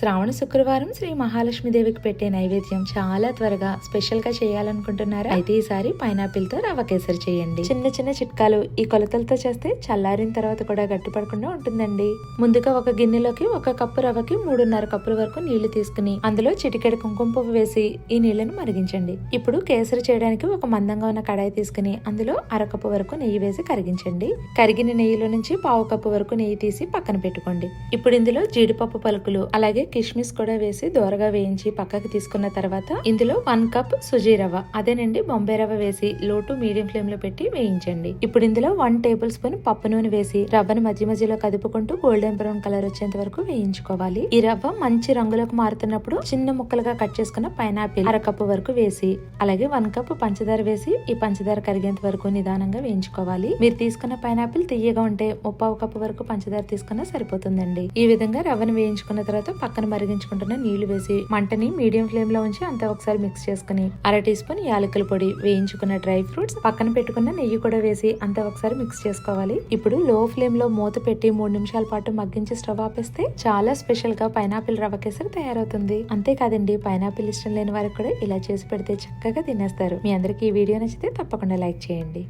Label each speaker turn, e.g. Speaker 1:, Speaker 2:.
Speaker 1: శ్రావణ శుక్రవారం శ్రీ మహాలక్ష్మీదేవికి పెట్టే నైవేద్యం చాలా త్వరగా స్పెషల్ గా చేయాలనుకుంటున్నారా? అయితే ఈసారి పైనాపిల్ తో రవ్వ కేసరి చేయండి. చిన్న చిన్న చిట్కాలు ఈ కొలతలతో చేస్తే చల్లారిన తర్వాత కూడా గట్టిపడకుండా ఉంటుందండి. ముందుగా ఒక గిన్నెలోకి 1 కప్పు రవ్వకి 3.5 కప్పుల వరకు నీళ్లు తీసుకుని అందులో చిటికెడు కుంకుమ పువ్వు వేసి ఈ నీళ్లను మరిగించండి. ఇప్పుడు కేసరి చేయడానికి ఒక మందంగా ఉన్న కడాయి తీసుకుని అందులో 1/2 కప్పు వరకు నెయ్యి వేసి కరిగించండి. కరిగిన నెయ్యిలో నుంచి 1/2 కప్పు వరకు నెయ్యి తీసి పక్కన పెట్టుకోండి. ఇప్పుడు ఇందులో జీడిపప్పు పలుకులు అలాగే కిస్మిస్ కూడా వేసి దోరగా వేయించి పక్కకి తీసుకున్న తర్వాత ఇందులో 1 కప్ సుజీ రవ్వ అదేనండి బొంబాయి రవ్వ వేసి లో టు మీడియం ఫ్లేమ్ లో పెట్టి వేయించండి. ఇప్పుడు ఇందులో 1 టేబుల్ స్పూన్ పప్పు నూనె వేసి రవ్వను మధ్య మధ్యలో కదుపుకుంటూ గోల్డెన్ బ్రౌన్ కలర్ వచ్చేంత వరకు వేయించుకోవాలి. ఈ రవ్వ మంచి రంగులోకి మారుతున్నప్పుడు చిన్న ముక్కలుగా కట్ చేసుకున్న పైనాపిల్ 1/2 కప్పు వరకు వేసి అలాగే 1 కప్ పంచదార వేసి ఈ పంచదార కరిగేంత వరకు నిదానంగా వేయించుకోవాలి. మీరు తీసుకున్న పైనాపిల్ తీయగా ఉంటే 1/2 కప్పు వరకు పంచదార తీసుకున్నా సరిపోతుందండి. ఈ విధంగా రవ్వను వేయించుకున్న తర్వాత పక్కన మరిగించుకుంటున్న నీళ్లు వేసి మంటని మీడియం ఫ్లేమ్ లో ఉంచి అంతా ఒకసారి మిక్స్ చేసుకుని 1/2 టీ స్పూన్ యాలకుల పొడి, వేయించుకున్న డ్రై ఫ్రూట్స్, పక్కన పెట్టుకున్న నెయ్యి కూడా వేసి అంతా ఒకసారి మిక్స్ చేసుకోవాలి. ఇప్పుడు లో ఫ్లేమ్ లో మూత పెట్టి 3 నిమిషాల పాటు మగ్గించి స్టవ్ ఆపేస్తే చాలా స్పెషల్ గా పైనాపిల్ రవ్వ కేసరి తయారవుతుంది. అంతేకాదండి, పైనాపిల్ ఇష్టం లేని వారికి కూడా ఇలా చేసి పెడితే చక్కగా తినేస్తారు. మీ అందరికి ఈ వీడియో నచ్చితే తప్పకుండా లైక్ చేయండి.